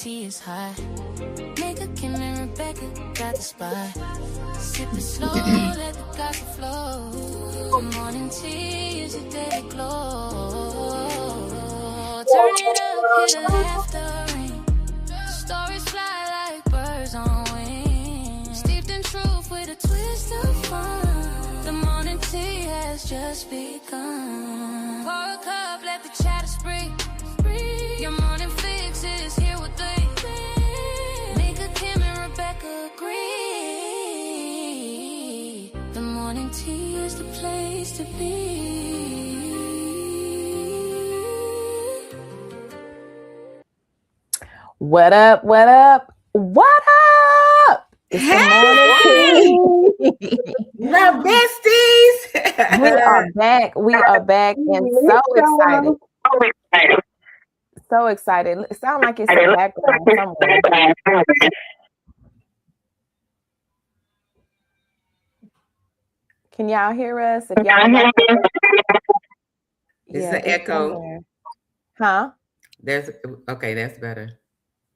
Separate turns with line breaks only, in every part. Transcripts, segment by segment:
tea is hot. Nigga, Kim and Rebecca got the spot. Sip it slow, let the gossip flow. The morning tea is a daily glow. Turn it up, hear the laughter ring. Stories fly like birds on wings. Steeped in truth with a twist of fun. The morning tea has just begun. Pour a cup, let the chatter spring. Your morning fix is here with thee. Nika, Kim, and Rebecca agree. The morning tea is the place to be.
What up? What up? What up? It's the morning tea.
Love besties.
We are back. We are back and so excited. So excited. It sounds like it's in the background somewhere. Can y'all hear us? If y'all
It's an echo.
somewhere. Huh?
That's better.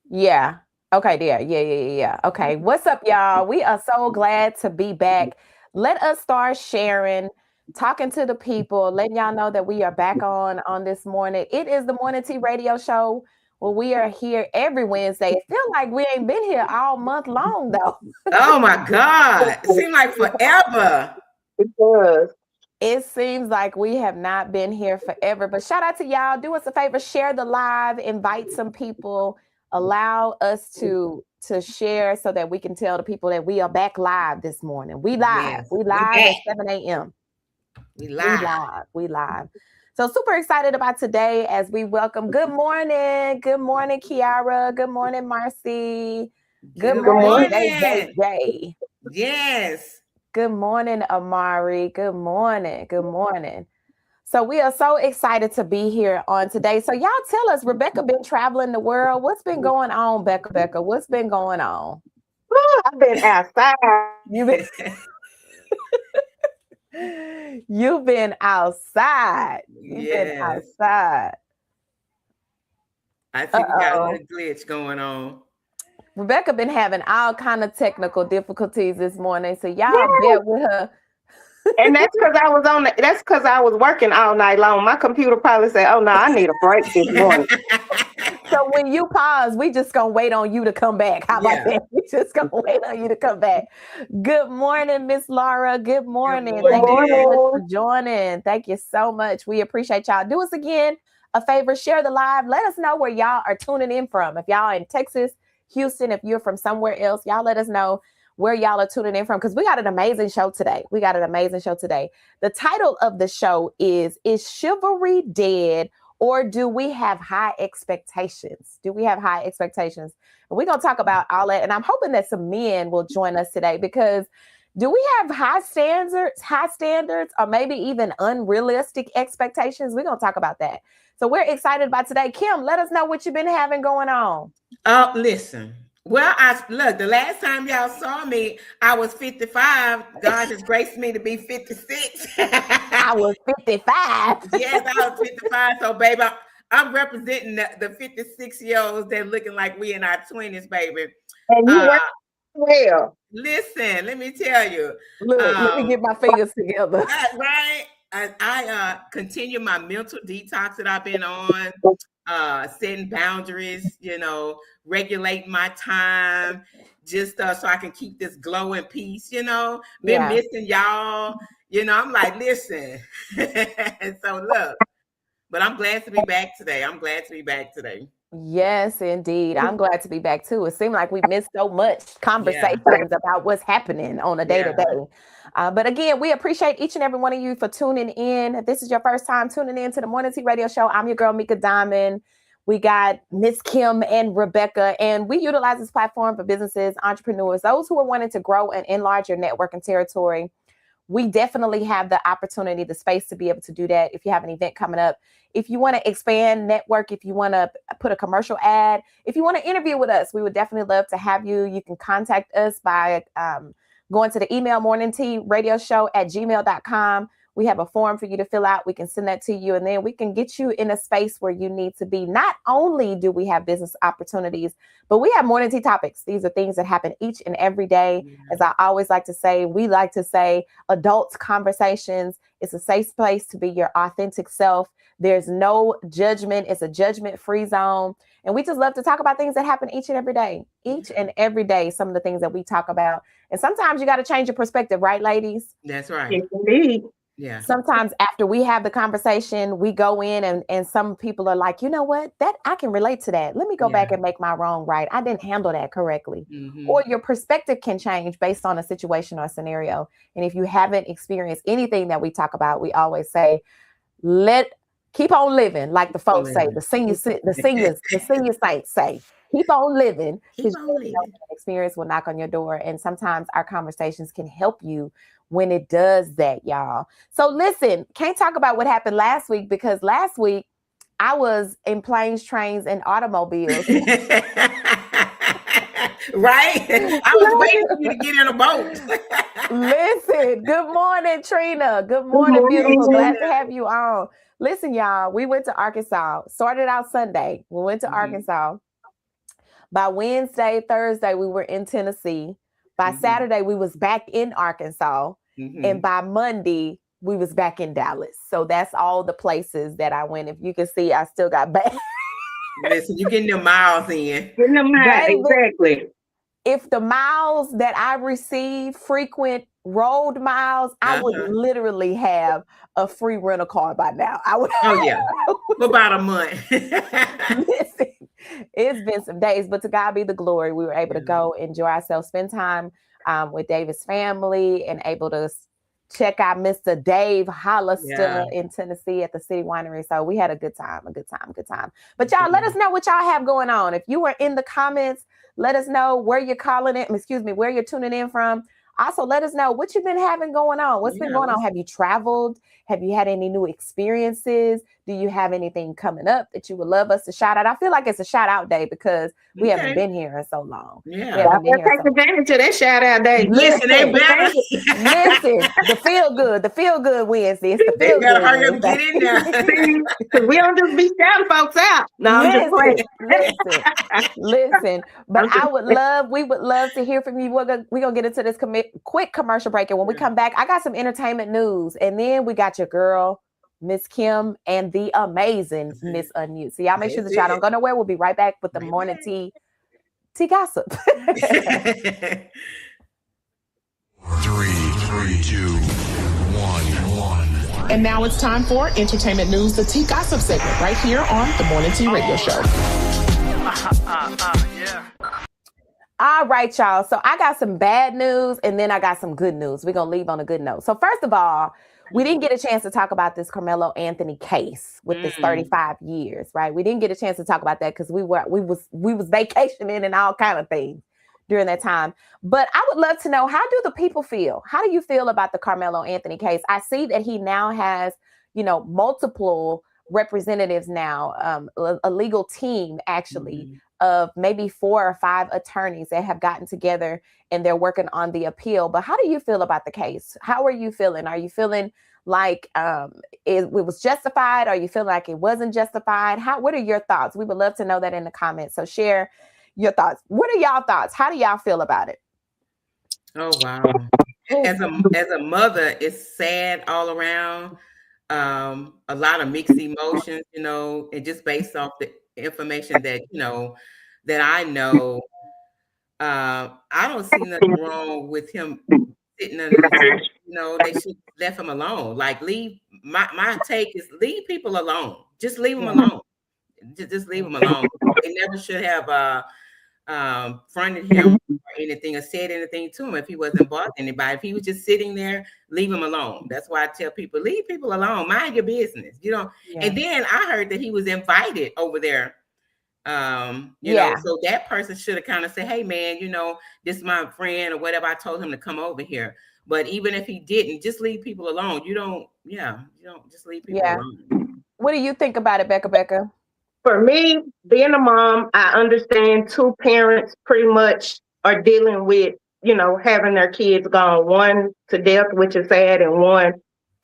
Yeah. Okay, there. Yeah. Okay. What's up, y'all? We are so glad to be back. Let us start sharing, talking to the people, letting y'all know that we are back on this morning. It is the Morning Tea Radio Show where we are here every Wednesday. It feels like we ain't been here all month long, though.
Oh, my God. It seems like forever.
It does.
It seems like we have not been here forever, but shout out to y'all. Do us a favor, share the live, invite some people, allow us to share so that we can tell the people that we are back live this morning. We live.
Yes,
we live at 7 a.m.
We live.
We live. So super excited about today as we welcome. Good morning. Good morning, Kiara. Good morning, Marcy. Good morning, Jay.
Yes.
Good morning, Amari. Good morning. Good morning. So we are so excited to be here on today. So y'all tell us, Rebecca been traveling the world. What's been going on, Becca? What's been going on?
Well, I've been outside.
You've been outside. You've been outside.
I think we got a little glitch going on.
Rebecca been having all kind of technical difficulties this morning, so y'all bear with her.
And that's because I was working all night long. My computer probably said, "Oh no, I need a break this morning."
So when you pause, we just gonna wait on you to come back. How about that? We just gonna wait on you to come back. Good morning, Miss Laura. Good morning. Thank you so much for joining. Thank you so much. We appreciate y'all. Do us again a favor, share the live. Let us know where y'all are tuning in from. If y'all in Texas, Houston, if you're from somewhere else, y'all let us know where y'all are tuning in from, because we got an amazing show today. The title of the show is Chivalry Dead, or do we have high expectations? And we're going to talk about all that. And I'm hoping that some men will join us today, because do we have high standards, or maybe even unrealistic expectations? We're going to talk about that. So we're excited about today. Kim, let us know what you've been having going on.
Listen. Well, the last time y'all saw me, I was 55. God has graced me to be 56.
I was 55.
Yes, I was 55. So, baby, I'm representing the 56-year-olds that looking like we in our 20s, baby.
And you work well.
Listen, let me tell you.
Look, let me get my fingers together.
Right. I continue my mental detox that I've been on. Setting boundaries, regulate my time, just so I can keep this glow and peace, been missing y'all, I'm like, listen. So look, but I'm glad to be back today.
Yes, indeed. I'm glad to be back too. It seemed like we missed so much conversations about what's happening on a day-to-day. But again, we appreciate each and every one of you for tuning in. If this is your first time tuning in to the Morning Tea Radio Show, I'm your girl, Mika Diamond. We got Miss Kim and Rebecca, and we utilize this platform for businesses, entrepreneurs, those who are wanting to grow and enlarge your network and territory. We definitely have the opportunity, the space to be able to do that. If you have an event coming up, if you want to expand network, if you want to put a commercial ad, if you want to interview with us, we would definitely love to have you. You can contact us by going to the email morningtearadioshow@gmail.com. We have a form for you to fill out. We can send that to you, and then we can get you in a space where you need to be. Not only do we have business opportunities, but we have morning tea topics. These are things that happen each and every day. As I always like to say, we like to say adult conversations. It's a safe place to be your authentic self. There's no judgment. It's a judgment-free zone. And we just love to talk about things that happen each and every day. Each and every day, some of the things that we talk about. And sometimes you got to change your perspective, right, ladies?
That's right.
Yes, indeed.
Yeah.
Sometimes after we have the conversation, we go in and some people are like, you know what, that I can relate to that. Let me go back and make my wrong right. I didn't handle that correctly. Or your perspective can change based on a situation or a scenario. And if you haven't experienced anything that we talk about, we always say, keep on living, like the folks say, the senior saints say, keep on living, because experience will knock on your door. And sometimes our conversations can help you when it does that, y'all. So listen, can't talk about what happened last week, because last week I was in planes, trains, and automobiles.
Right? I was waiting for you to get in a boat.
Listen, good morning, Trina. Good morning, beautiful. Glad to have you on. Listen, y'all, we went to Arkansas. Started out Sunday. We went to Arkansas. By Wednesday, Thursday, we were in Tennessee. By Saturday, we was back in Arkansas. And by Monday, we was back in Dallas. So that's all the places that I went. If you can see, I still got back.
Listen, you're getting the miles in.
Getting the miles, exactly.
If the miles that I receive, frequent road miles, I would literally have a free rental car by now. I would.
Oh, yeah. For about a month.
Listen, it's been some days, but to God be the glory. We were able to go enjoy ourselves, spend time with David's family, and able to check out Mr. Dave Hollister in Tennessee at the City Winery. So we had a good time. But y'all, let us know what y'all have going on. If you were in the comments, let us know where you're where you're tuning in from. Also, let us know what you've been having going on. What's been going on? Have you traveled? Have you had any new experiences? Do you have anything coming up that you would love us to shout out? I feel like it's a shout out day because we haven't been here in so long.
Yeah, take advantage of that shout out day.
Listen, they better.
Listen, the feel good Wednesday. It's the feel good.
Hurry up, get in there.
Because we don't just be shouting folks out. No, I'm just playing.
Listen. But we would love to hear from you. We're gonna get into this quick commercial break, and when we come back, I got some entertainment news, and then we got your girl, Miss Kim, and the amazing Miss Unmute. So y'all make sure that y'all don't go nowhere. We'll be right back with the morning tea gossip.
3, 2, 1.
And now it's time for entertainment news, the tea gossip segment, right here on the Morning Tea Radio Show.
All right, y'all. So I got some bad news, and then I got some good news. We're gonna leave on a good note. So first of all, we didn't get a chance to talk about this Carmelo Anthony case with this 35 years, right? We didn't get a chance to talk about that because we was vacationing and all kind of things during that time. But I would love to know, how do the people feel? How do you feel about the Carmelo Anthony case? I see that he now has, multiple representatives now, a legal team actually of maybe 4 or 5 attorneys that have gotten together and they're working on the appeal. But how do you feel about the case? How are you feeling? Are you feeling like it was justified? Are you feeling like it wasn't justified? What are your thoughts? We would love to know that in the comments. So share your thoughts. What are y'all thoughts? How do y'all feel about it?
Oh, wow. As a mother, it's sad all around. A lot of mixed emotions, and just based off the information that, that I know, I don't see nothing wrong with him sitting under the tree. They should have left him alone. Like, my take is leave people alone. Just leave them alone. Just leave them alone. They never should have fronted him or anything or said anything to him if he wasn't bothering anybody. If he was just sitting there, leave him alone. That's why I tell people, leave people alone. Mind your business. And then I heard that he was invited over there. So that person should have kind of said, hey man, this is my friend or whatever. I told him to come over here. But even if he didn't, just leave people alone. You don't just leave people alone.
What do you think about it, Becca?
For me, being a mom, I understand 2 parents pretty much are dealing with, having their kids gone, one to death, which is sad, and one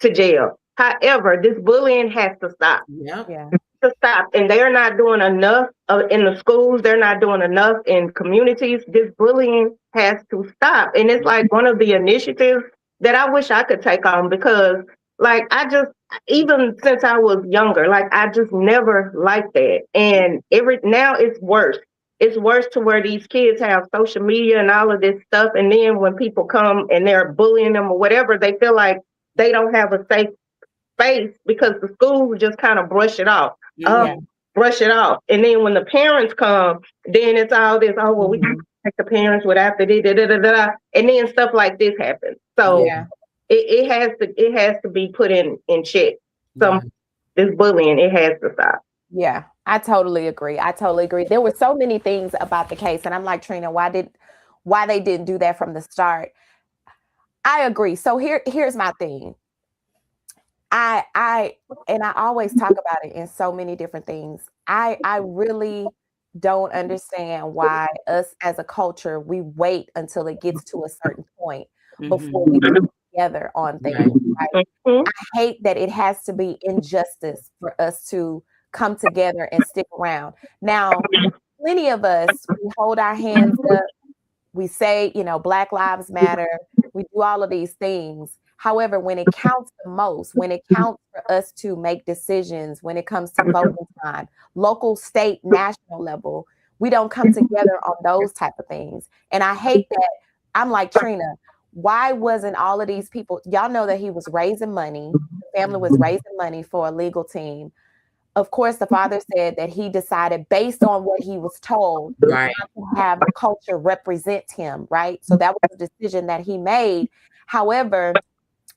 to jail. However, this bullying has to stop.
Yeah.
To stop, and they're not doing enough in the schools. They're not doing enough in communities. This bullying has to stop, and it's like one of the initiatives that I wish I could take on, because like even since I was younger, like I just never liked that, and now it's worse. It's worse to where these kids have social media and all of this stuff, and then when people come and they're bullying them or whatever, they feel like they don't have a safe space because the schools just kind of brush it off. Brush it off. And then when the parents come, then it's all this, oh, well, we can take the parents without the and then stuff like this happens. So it has to be put in check. This bullying, it has to stop.
Yeah, I totally agree. There were so many things about the case, and I'm like, Trina, why they didn't do that from the start? I agree. So here's my thing. I always talk about it in so many different things. I really don't understand why us as a culture, we wait until it gets to a certain point before we come together on things. Right? I hate that it has to be injustice for us to come together and stick around. Now, plenty of us, we hold our hands up. We say, Black Lives Matter. We do all of these things. However, when it counts the most, when it counts for us to make decisions, when it comes to voting time, local, state, national level, we don't come together on those type of things. And I hate that. I'm like, Trina, why wasn't all of these people, y'all know that he was raising money, the family was raising money for a legal team. Of course, the father said that he decided based on what he was told not to have the culture represent him, right? So that was a decision that he made. However,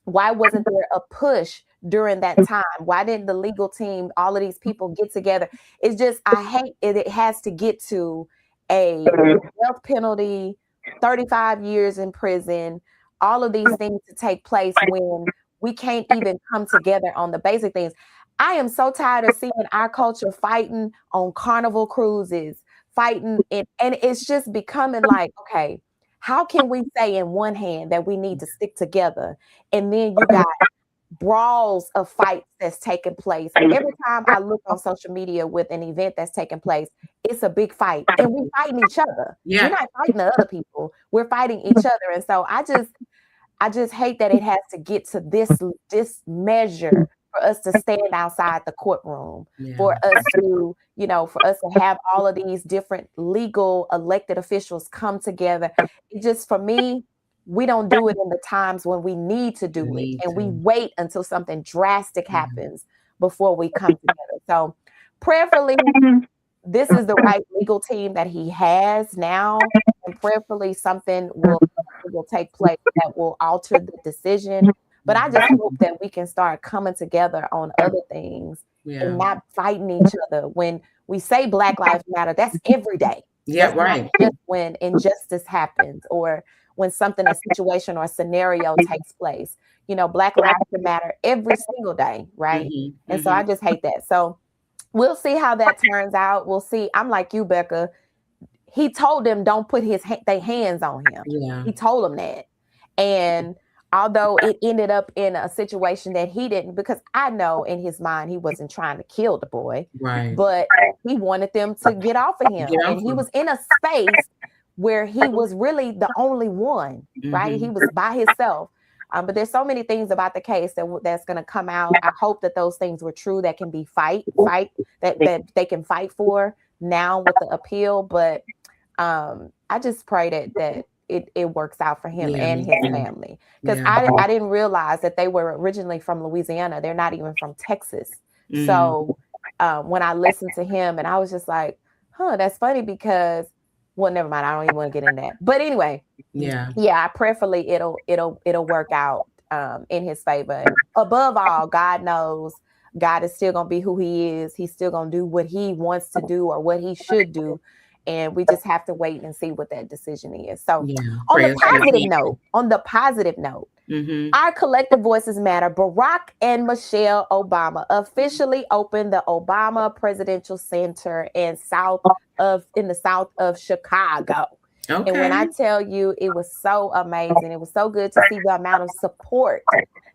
why wasn't there a push during that time? Why didn't the legal team, all of these people get together? It's just, I hate it. It has to get to a death penalty, 35 years in prison, all of these things to take place when we can't even come together on the basic things. I am so tired of seeing our culture fighting on Carnival cruises, fighting it, and it's just becoming like, okay, how can we say in one hand that we need to stick together, and then you got brawls of fights that's taking place? And every time I look on social media with an event that's taking place, it's a big fight, and we're fighting each other. We're not fighting the other people. We're fighting each other. And so I just hate that it has to get to this measure for us to stand outside the courtroom, for us to, for us to have all of these different legal elected officials come together. It just, for me, we don't do it in the times when we need to do it. And we wait until something drastic happens before we come together. So prayerfully, this is the right legal team that he has now. And prayerfully, something will take place that will alter the decision. But I just hope that we can start coming together on other things and not fighting each other. When we say Black Lives Matter, that's every day.
Yeah, right.
Just when injustice happens, or when something, a situation or a scenario takes place. Black Lives Matter every single day, right? And so I just hate that. So we'll see how that turns out. We'll see. I'm like you, Becca. He told them don't put their hands on him. Yeah. He told them that. And although it ended up in a situation that he didn't, because I know in his mind he wasn't trying to kill the boy, but he wanted them to get off of him. And he was in a space where he was really the only one, right? He was by himself. But there's so many things about the case that's going to come out. I hope that those things were true, that can be that they can fight for now with the appeal. But I just pray that it works out for him and his family. Because I didn't realize that they were originally from Louisiana. They're not even from Texas. So when I listened to him, and I was just like, that's funny, because, well, never mind. I don't even want to get in that. But anyway, prayerfully it'll work out in his favor. And above all, God knows God is still going to be who he is. He's still going to do what he wants to do, or what he should do. And we just have to wait and see what that decision is. So on the positive note, our collective voices matter. Barack and Michelle Obama officially opened the Obama Presidential Center in the south of Chicago.
Okay.
And when I tell you, it was so amazing. It was so good to see the amount of support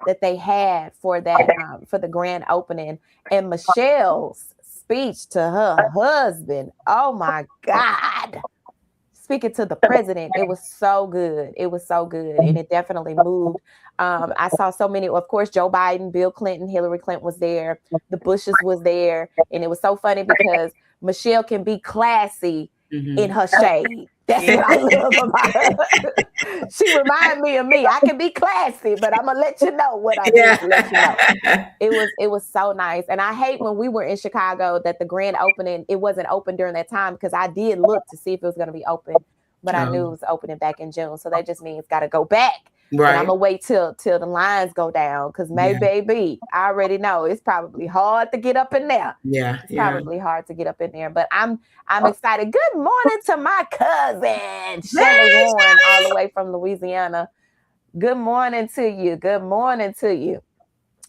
that they had for that, for the grand opening. And Michelle's speech to her husband, oh my God. Speaking to the president, it was so good. It was so good. And it definitely moved. I saw so many, of course, Joe Biden, Bill Clinton, Hillary Clinton was there. The Bushes was there. And it was so funny because Michelle can be classy in her shade. That's what I love about her. She reminded me of me. I can be classy, but I'm gonna let you know what I need to let you know. It was so nice. And I hate when we were in Chicago that the grand opening, it wasn't open during that time because I did look to see if it was gonna be open, but I knew it was opening back in June. So that just means gotta go back. Right. And I'm gonna wait till the lines go down because baby, I already know it's probably hard to get up in there. It's probably hard to get up in there. But I'm excited. Good morning to my cousin, Shelly Warren, all the way from Louisiana. Good morning to you. Good morning to you.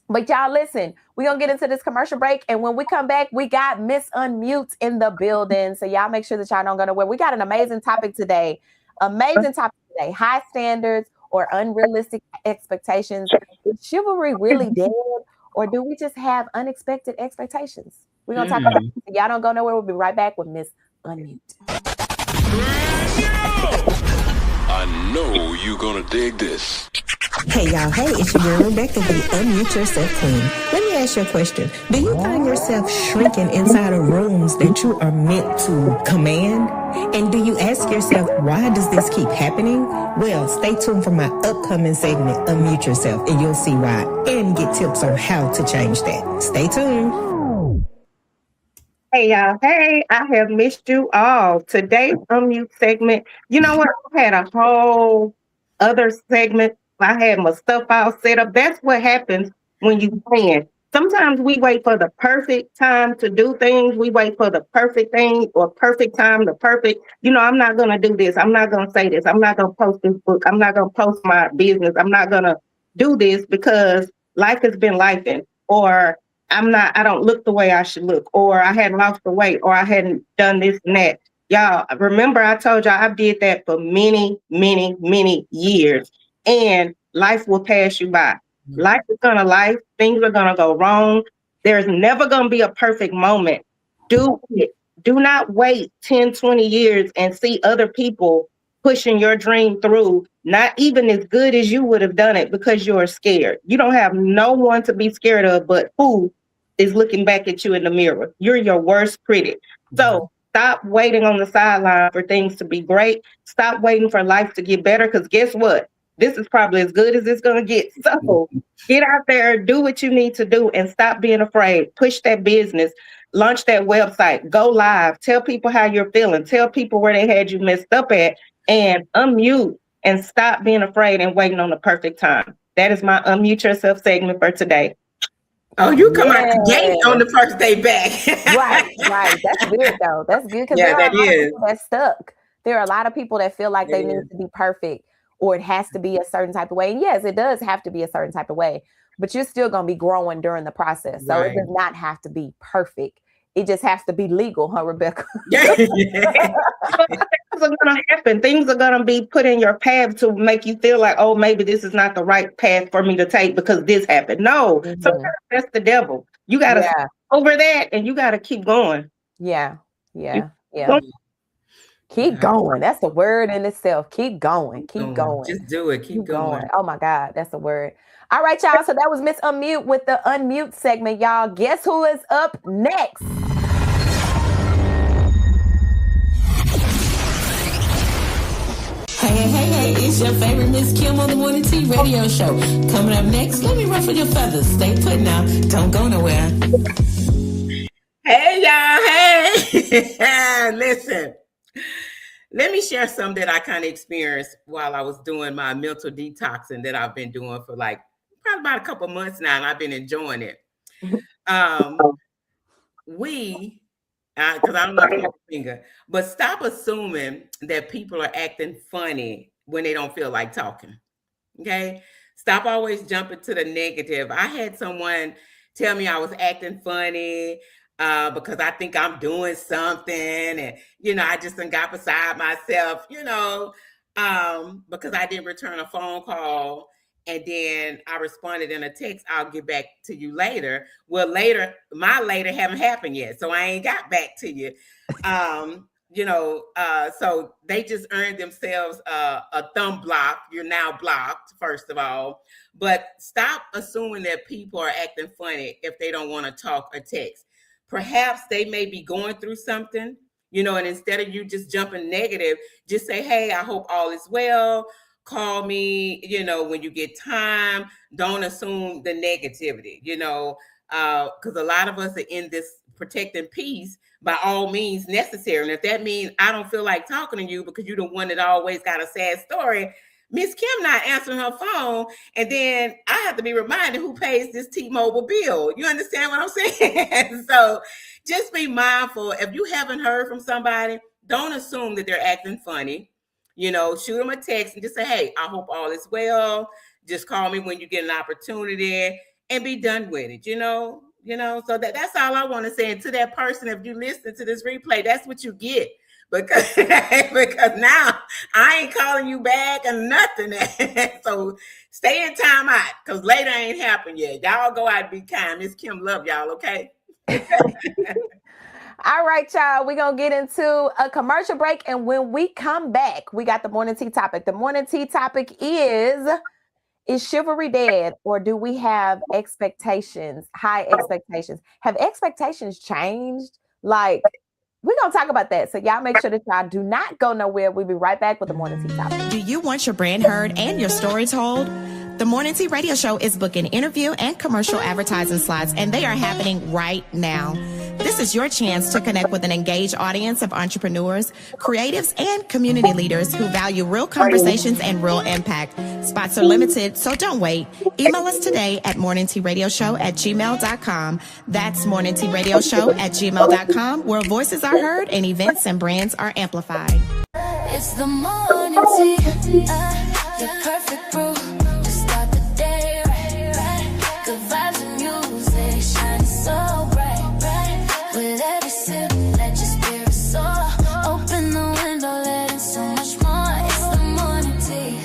But y'all listen, we're gonna get into this commercial break. And when we come back, we got Miss Unmute in the building. So y'all make sure that y'all don't go nowhere. We got an amazing topic today. High standards or unrealistic expectations. Is chivalry really dead, or do we just have unexpected expectations? We're gonna talk about it. Y'all don't go nowhere. We'll be right back with Miss Unmute.
I know you're gonna dig this.
Hey y'all, it's your girl Rebecca, the Unmute Yourself Queen. Let me ask you a question. Do you find yourself shrinking inside of rooms that you are meant to command? And do you ask yourself, why does this keep happening? Well, stay tuned for my upcoming segment, Unmute Yourself, and you'll see why and get tips on how to change that. Stay tuned.
Hey y'all, I have missed you all. Today's Unmute segment, you know what? I had a whole other segment. I had my stuff all set up. That's what happens when you plan. Sometimes we wait for the perfect time to do things. We wait for the perfect thing or perfect time, I'm not going to do this. I'm not going to say this. I'm not going to post this book. I'm not going to post my business. I'm not going to do this because life has been lifing, or I don't look the way I should look, or I hadn't lost the weight, or I hadn't done this and that. Y'all, remember I told y'all I did that for many, many, many years, and life will pass you by. Life is gonna life. Things are gonna go wrong. There's never gonna be a perfect moment. Do it. Do not wait 10, 20 years and see other people pushing your dream through, not even as good as you would have done it because you're scared. You don't have no one to be scared of but who is looking back at you in the mirror. You're your worst critic. So stop waiting on the sideline for things to be great. Stop waiting for life to get better, because guess what? This is probably as good as it's going to get. So get out there, do what you need to do, and stop being afraid. Push that business, launch that website, go live, tell people how you're feeling, tell people where they had you messed up at, and unmute and stop being afraid and waiting on the perfect time. That is my Unmute Yourself segment for today.
Oh, you come out the gate on the first day back.
Right. That's good though. That's good because there are a lot of people that stuck. There are a lot of people that feel like they need to be perfect, or it has to be a certain type of way. And yes, it does have to be a certain type of way, but you're still going to be growing during the process. So it does not have to be perfect. It just has to be legal, huh, Rebecca?
Things are going to happen. Things are going to be put in your path to make you feel like, oh, maybe this is not the right path for me to take because this happened. No, sometimes that's the devil. You got to over that, and you got to keep going.
Yeah. Keep going. That's the word in itself. Keep going. Keep going.
Just do it. Keep going.
Oh my God, that's the word. All right, y'all. So that was Miss Unmute with the Unmute segment, y'all. Guess who is up next?
Hey, it's your favorite Miss Kim on the Morning Tea radio show. Coming up next, let me ruffle your feathers. Stay put now. Don't go nowhere.
Hey, y'all. Hey. Listen. Let me share some that I kind of experienced while I was doing my mental detoxing that I've been doing for like probably about a couple months now, and I've been enjoying it. Because I don't know your finger, but stop assuming that people are acting funny when they don't feel like talking. Okay? Stop always jumping to the negative. I had someone tell me I was acting funny. because I think I'm doing something, and I just done got beside myself, because I didn't return a phone call, and then I responded in a text, I'll get back to you later. Well, my later haven't happened yet, so I ain't got back to you. So they just earned themselves a thumb block. You're now blocked, first of all. But stop assuming that people are acting funny if they don't want to talk or text. Perhaps they may be going through something, and instead of you just jumping negative, just say, hey, I hope all is well. Call me, when you get time. Don't assume the negativity, because a lot of us are in this protecting peace by all means necessary. And if that means I don't feel like talking to you because you're the one that always got a sad story, Miss Kim not answering her phone, and then I have to be reminded who pays this T-Mobile bill. You understand what I'm saying? So just be mindful. If you haven't heard from somebody, don't assume that they're acting funny. Shoot them a text and just say, hey, I hope all is well. Just call me when you get an opportunity and be done with it, so that's all I want to say. And to that person, if you listen to this replay, that's what you get. Because now I ain't calling you back or nothing. So stay in time out, because later ain't happened yet. Y'all go out and be kind. Miss Kim love y'all, okay?
All right, y'all. We're going to get into a commercial break. And when we come back, we got the morning tea topic. The morning tea topic is chivalry dead, or do we have expectations, high expectations? Have expectations changed? Like, we're going to talk about that. So y'all make sure that y'all do not go nowhere. We'll be right back with the morning tea topic.
Do you want your brand heard and your story told? The Morning Tea Radio Show is booking interview and commercial advertising slots, and they are happening right now. This is your chance to connect with an engaged audience of entrepreneurs, creatives, and community leaders who value real conversations and real impact. Spots are limited, so don't wait. Email us today at morningtearadioshow@gmail.com. That's morningtearadioshow@gmail.com, where voices are heard and events and brands are amplified.
It's the morning tea, your perfect brew. Just start the day right. Good vibes and music shining so bright, bright. With every sip, let your spirit soar. Open the window, let in so much more. It's the morning tea.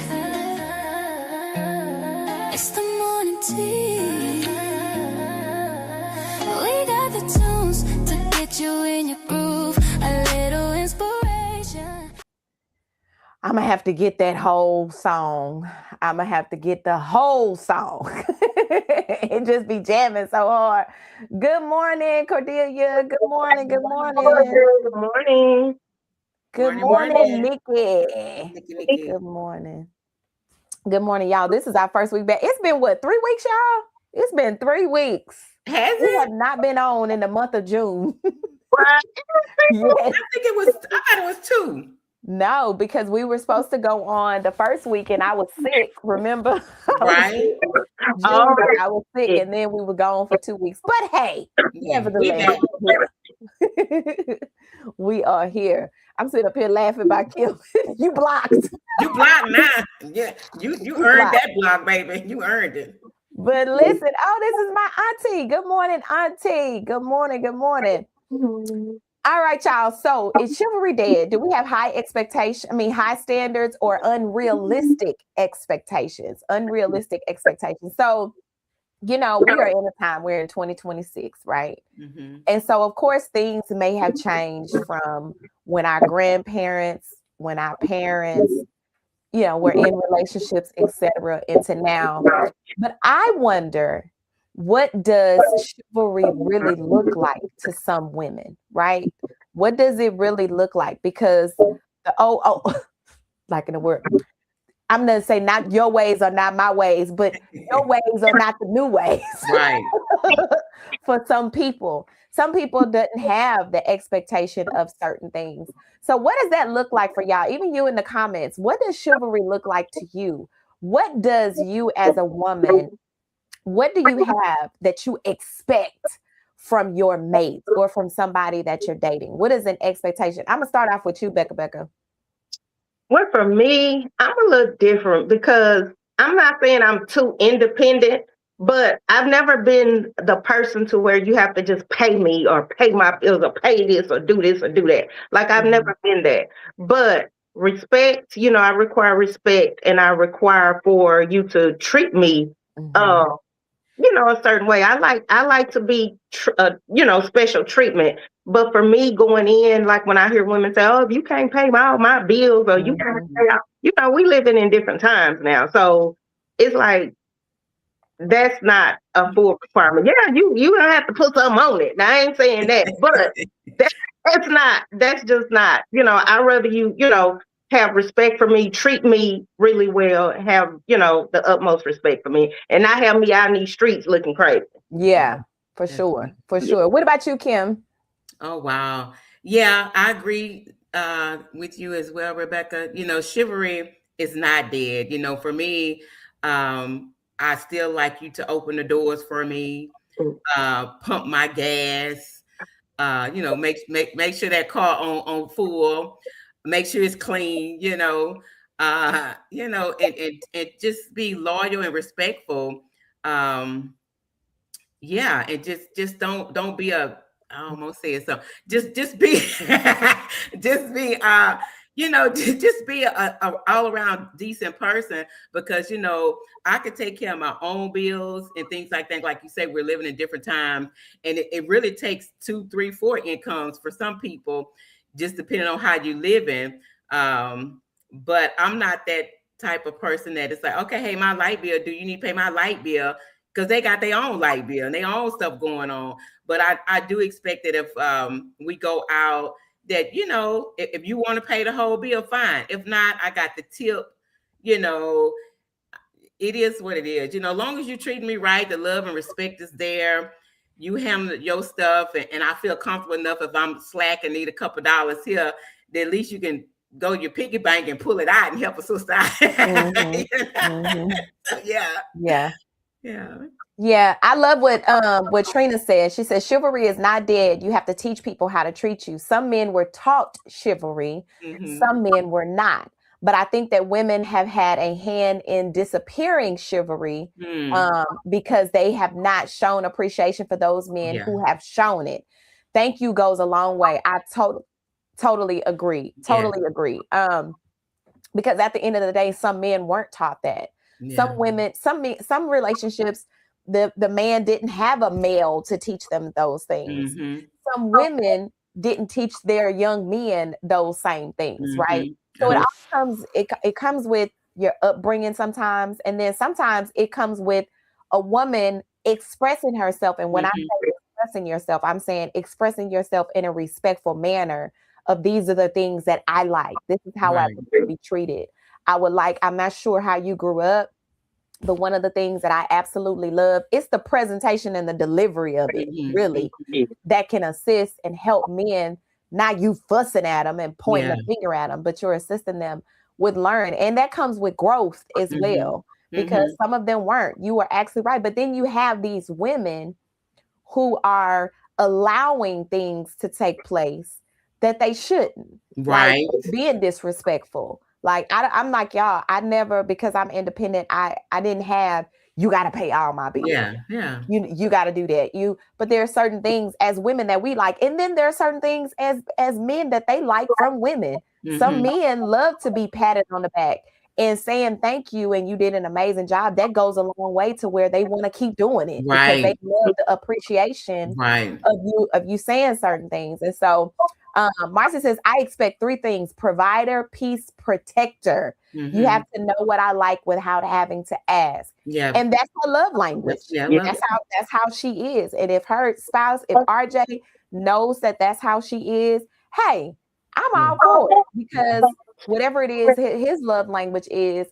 It's the morning tea. We got the tunes to get you in your groove. A little inspiration.
I'm going to have to get that whole song. I'm going to have to get the whole song. And just be jamming so hard. Good morning, Cordelia. Good morning. Good morning.
Good morning.
Good morning, Nikki. Good morning. Good morning, y'all. This is our first week back. It's been, 3 weeks, y'all? It's been 3 weeks.
Has
we
it?
have not been on in the month of June.
Yes. I thought it was 2.
No, because we were supposed to go on the first week and I was sick, remember?
Right.
I was sick and then we were gone for 2 weeks. But hey, nevertheless, we are here. I'm sitting up here laughing about Kim. You blocked.
You blocked now. Yeah, you earned that block, baby. You earned it.
But listen, this is my auntie. Good morning, auntie. Good morning. Good morning. All right, y'all. So is chivalry dead? Do we have high standards or unrealistic expectations? Unrealistic expectations. So, we are in a time, we're in 2026, right? Mm-hmm. And so, of course, things may have changed from when our grandparents, when our parents, were in relationships, etc., into now. But I wonder, what does chivalry really look like to some women, right? What does it really look like? Because like in the word, I'm going to say not your ways are not my ways, but your ways are not the new ways.
Right.
For some people doesn't have the expectation of certain things. So what does that look like for y'all? Even you in the comments, what does chivalry look like to you? What does you as a woman, what do you have that you expect from your mate or from somebody that you're dating? What is an expectation? I'm going to start off with you, Becca.
Well, for me, I'm a little different because I'm not saying I'm too independent, But I've never been the person to where you have to just pay me or pay my bills or pay this or do that. Like I've never been that. But respect, I require respect, and I require for you to treat me a certain way. I like to be special treatment. But for me going in, like when I hear women say, "Oh, if you can't pay all my bills or you can't pay out," we living in different times now. So it's like that's not a full requirement. Yeah, you don't have to put something on it. Now I ain't saying that, but that's just not, I'd rather you have respect for me, treat me really well, have, the utmost respect for me, and not have me out in these streets looking crazy.
Yeah, for sure. For sure. What about you, Kim?
Oh, wow. Yeah, I agree with you as well, Rebecca. Chivalry is not dead. For me, I still like you to open the doors for me, pump my gas, make sure that car on full, make sure it's clean, and just be loyal and respectful. Yeah, and just don't be a, I almost said so. Just be just be just be a all around decent person, because I could take care of my own bills and things like that. Like you say, we're living in different times, and it really takes 2, 3, 4 incomes for some people, just depending on how you live in. But I'm not that type of person that it's like, okay, hey, my light bill, do you need to pay my light bill? Because they got their own light bill and their own stuff going on. But I do expect that if we go out, that, if you want to pay the whole bill, fine. If not, I got the tip. It is what it is. As long as you treat me right, the love and respect is there. You handle your stuff, and I feel comfortable enough if I'm slack and need a couple dollars here, that at least you can go to your piggy bank and pull it out and help a sister out.
Yeah. Yeah, I love what Trina said. She said chivalry is not dead. You have to teach people how to treat you. Some men were taught chivalry, some men were not. But I think that women have had a hand in disappearing chivalry because they have not shown appreciation for those men who have shown it. Thank you goes a long way. I totally agree. Totally agree. Because at the end of the day, some men weren't taught that. Some women, some relationships, the man didn't have a male to teach them those things. Some women didn't teach their young men those same things, right? So it all comes, it comes with your upbringing sometimes, and then sometimes it comes with a woman expressing herself. And when I say expressing yourself, I'm saying expressing yourself in a respectful manner of, these are the things that I like. This is how I want to be treated. I'm not sure how you grew up, but one of the things that I absolutely love is the presentation and the delivery of it, really, that can assist and help men. Not you fussing at them and pointing a finger at them, but you're assisting them with learn. And that comes with growth as well, because some of them weren't. You were actually right. But then you have these women who are allowing things to take place that they shouldn't.
Right.
Like being disrespectful. Like I'm like y'all, I never, because I'm independent, I didn't have, you got to pay all my bills.
Yeah.
You got to do that. But there are certain things as women that we like, and then there are certain things as men that they like from women. Some men love to be patted on the back and saying thank you, and you did an amazing job. That goes a long way to where they want to keep doing it because they love the appreciation of you saying certain things. And so Marcia says, I expect 3 things: provider, peace, protector. You have to know what I like without having to ask. And that's her love language. That's how she is. And if her spouse, if RJ knows that that's how she is, hey, I'm all for it, because whatever it is his love language is,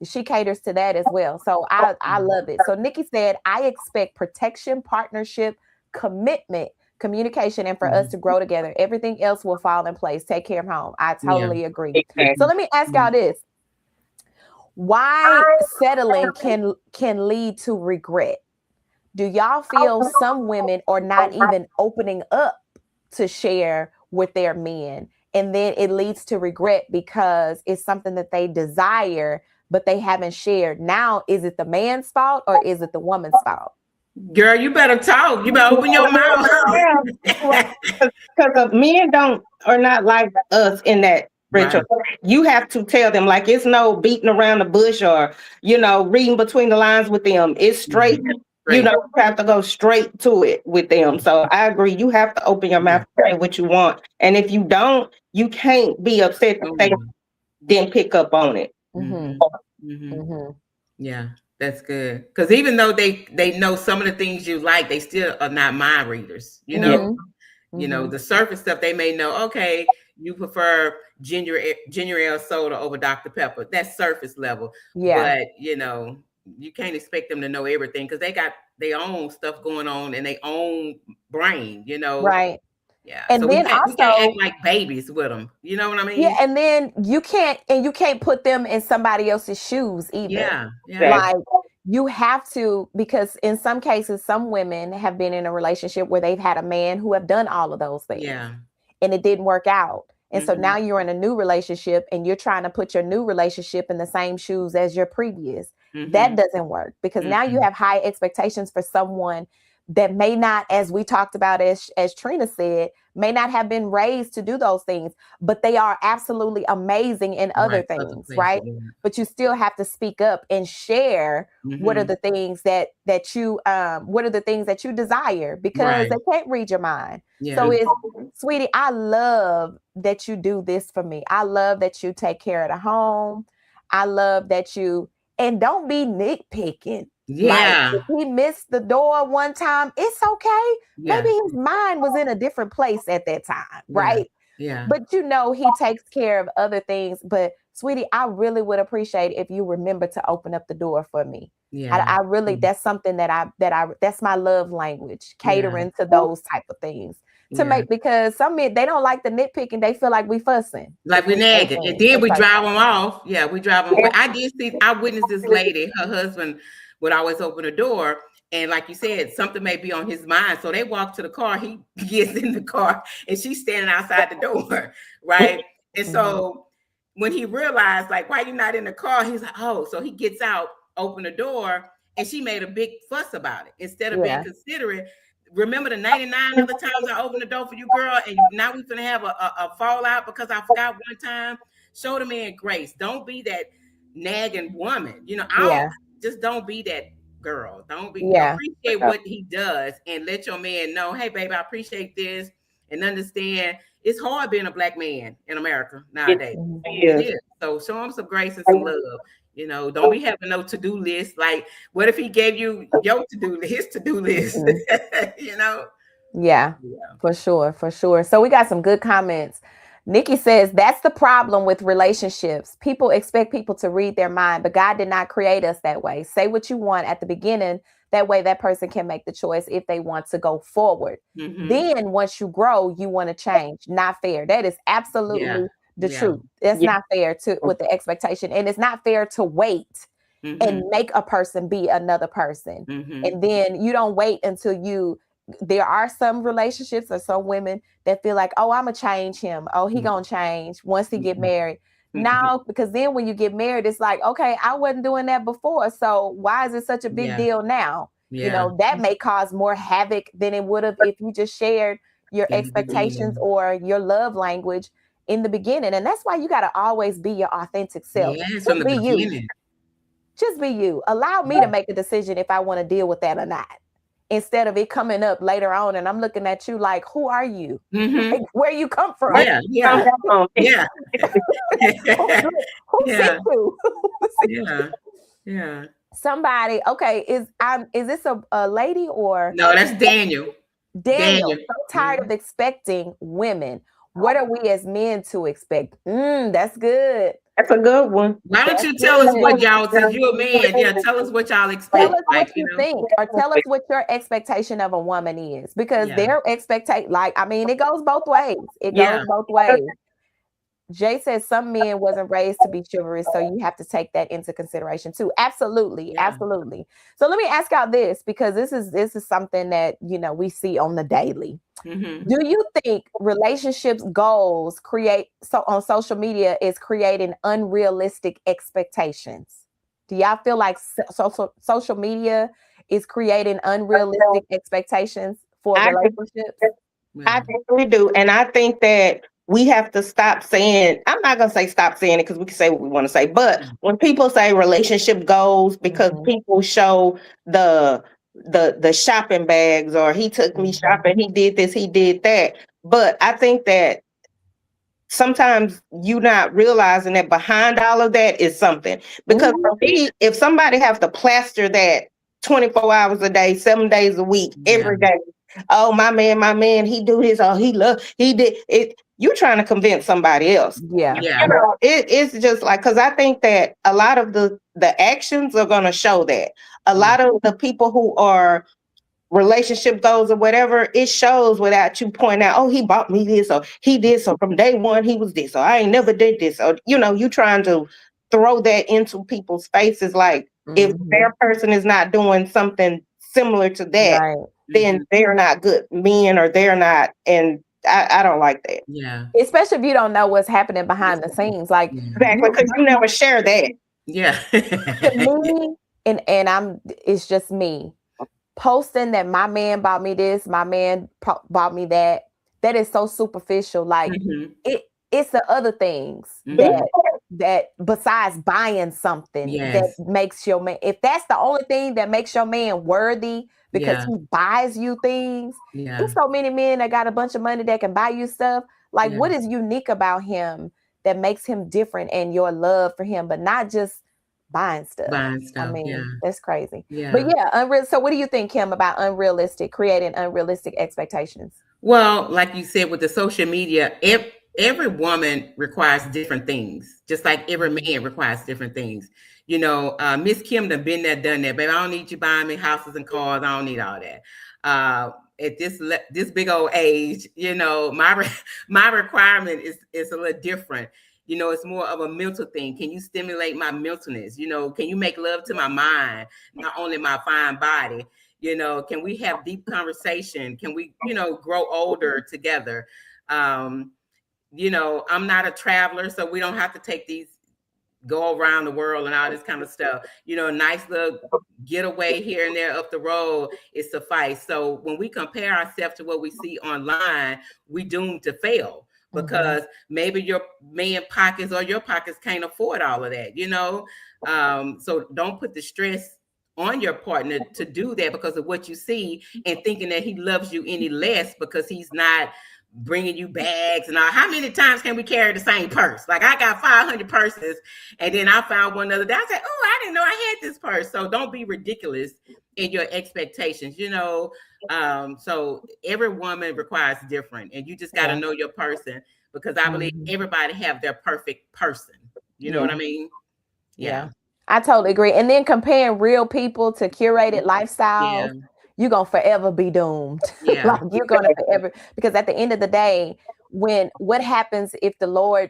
she caters to that as well. So I love it. So Nikki said, I expect protection, partnership, commitment, communication, and for us to grow together. Everything else will fall in place. Take care of home. I totally agree. So let me ask y'all this. Why settling can lead to regret? Do y'all feel some women are not even opening up to share with their men, and then it leads to regret because it's something that they desire, but they haven't shared. Now, is it the man's fault or is it the woman's fault?
Girl, you better talk. You better open your mouth.
Because men are not like us in that, Rachel. Right. You have to tell them, like, it's no beating around the bush or, reading between the lines with them. It's straight. You have to go straight to it with them. So I agree. You have to open your mouth and say what you want. And if you don't, you can't be upset that they didn't pick up on it.
Yeah, that's good. Because even though they know some of the things you like, they still are not mind readers. The surface stuff they may know. Okay, you prefer ginger ale soda over Dr. Pepper. That's surface level.
Yeah.
But you can't expect them to know everything because they got their own stuff going on in their own brain.
Right.
Yeah.
And
so
then
we can't act like babies with them. You know what I mean?
Yeah. And then you can't put them in somebody else's shoes either.
Yeah.
Like you have to, because in some cases, some women have been in a relationship where they've had a man who have done all of those things.
Yeah.
And it didn't work out. And so now you're in a new relationship and you're trying to put your new relationship in the same shoes as your previous. That doesn't work because now you have high expectations for someone that may not, as we talked about, as Trina said, may not have been raised to do those things, but they are absolutely amazing in other things, right? But you still have to speak up and share what are the things that you desire, because they can't read your mind. So sweetie, I love that you do this for me. I love that you take care of the home. I love that and don't be nitpicking.
Yeah.
Like, if he missed the door one time, it's okay. Maybe his mind was in a different place at that time, right?
Yeah.
But he takes care of other things. But sweetie, I really would appreciate if you remember to open up the door for me.
Yeah.
I really, that's something that's my love language, catering to those type of things. Because some men, they don't like the nitpicking. They feel like we fussing.
Like we nagging. And then we drive them off. Yeah, we drive them away. I witnessed this lady, her husband would always open the door. And like you said, something may be on his mind. So they walk to the car. He gets in the car and she's standing outside the door. Right. And so when he realized, like, why you not in the car? He's like, oh, so he gets out, open the door, and she made a big fuss about it. Instead of being considerate. Remember the 99 other times I opened the door for you, girl, and now we're gonna have a fallout because I forgot one time. Show the man grace. Don't be that nagging woman. Just don't be that girl. Don't be. Appreciate what he does and let your man know, hey, baby, I appreciate this, and understand it's hard being a black man in America nowadays. It is. So show him some grace and some love. Don't be having no to-do list. Like, what if he gave you his to-do list?
Yeah, for sure. So we got some good comments. Nikki says, that's the problem with relationships. People expect people to read their mind, but God did not create us that way. Say what you want at the beginning. That way that person can make the choice if they want to go forward. Then once you grow, you want to change. Not fair. That is absolutely the truth. It's not fair with the expectation. And it's not fair to wait and make a person be another person. And then you don't wait until there are some relationships or some women that feel like, oh, I'm going to change him. Oh, he going to change once he get married. No, because then when you get married, it's like, okay, I wasn't doing that before. So why is it such a big deal now? That may cause more havoc than it would have if you just shared your expectations or your love language in the beginning. And that's why you got to always be your authentic self.
Yes, from the beginning.
Just be you. Allow me to make a decision if I want to deal with that or not. Instead of it coming up later on and I'm looking at you like, who are you? Like, where you come from?
Yeah.
Who sent you?
Yeah.
Somebody, okay, is this a lady or?
No, that's Daniel.
Daniel. So tired of expecting women. What are we as men to expect? That's good.
That's a good one.
Why don't you tell us what y'all, since you're a man, tell us what y'all expect.
Tell us what you think, or tell us what your expectation of a woman is, because their expectation, it goes both ways. It goes both ways. Jay says some men wasn't raised to be chivalrous, so you have to take that into consideration too. Absolutely. So let me ask y'all this, because this is something that we see on the daily. Do you think relationships goals on social media is creating unrealistic expectations? Do y'all feel like social media is creating unrealistic expectations for relationships?
I definitely do. And I think that we have to stop saying, I'm not going to say stop saying it because we can say what we want to say. But when people say relationship goals, because people show the shopping bags, or he took me shopping, he did this, he did that. But I think that sometimes you not realizing that behind all of that is something. Because for me, if somebody have to plaster that 24 hours a day, 7 days a week, every day, oh, my man, he do this, oh, he did it. You're trying to convince somebody else.
Yeah.
You know, it's just like, because I think that a lot of the actions are going to show that. A lot of the people who are relationship goals or whatever, it shows without you pointing out, oh, he bought me this, or he did so from day one, he was this, or I ain't never did this, or you trying to throw that into people's faces. Like, if their person is not doing something similar to that, then they're not good men, or they're not. And I don't like that.
Yeah.
Especially if you don't know what's happening behind the scenes. Like,
exactly, because you never share that.
Yeah.
To me, and it's just me posting that my man bought me this, my man bought me that. That is so superficial. Like, it's the other things that besides buying something that makes your man, if that's the only thing that makes your man worthy because he buys you things. There's so many men that got a bunch of money that can buy you stuff. Like, what is unique about him that makes him different, and your love for him, but not just buying stuff. I mean, that's crazy. But so what do you think, Kim, about creating unrealistic expectations?
Well, like you said, with the social media, every woman requires different things, just like every man requires different things. You know, Miss Kim done been there, done that, baby. I don't need you buying me houses and cars. I don't need all that. At this big old age, you know, my requirement is a little different. You know, it's more of a mental thing. Can you stimulate my mentalness? You know, can you make love to my mind, not only my fine body? You know, can we have deep conversation? Can we, grow older together? You know, I'm not a traveler, so we don't have to go around the world and all this kind of stuff. You know, a nice little getaway here and there up the road is suffice. So when we compare ourselves to what we see online, we doomed to fail. Because maybe your man pockets or your pockets can't afford all of that, so don't put the stress on your partner to do that because of what you see and thinking that he loves you any less because he's not bringing you bags and all. How many times can we carry the same purse? Like, I got 500 purses, and then I found one the other day. I said, oh, I didn't know I had this purse. So don't be ridiculous in your expectations, so every woman requires different, and you just got to know your person, because I believe everybody have their perfect person. You know what I mean? Yeah.
I totally agree. And then comparing real people to curated lifestyles, you're going to forever be doomed. Like, you're going to forever, because at the end of the day, what happens if the Lord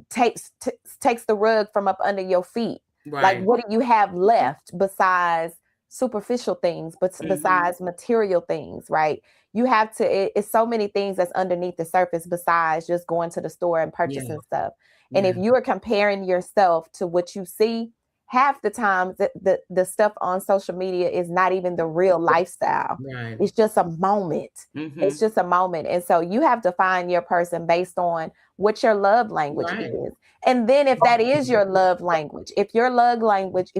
takes the rug from up under your feet? Like, what do you have left besides superficial things, but besides material things, right? You have to, it's so many things that's underneath the surface besides just going to the store and purchasing stuff. And if you are comparing yourself to what you see, half the time the stuff on social media is not even the real lifestyle. It's just a moment. It's just a moment. And so you have to find your person based on what your love language is. And then if that is your love language, if your love language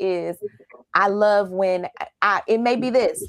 is, I love when it may be this.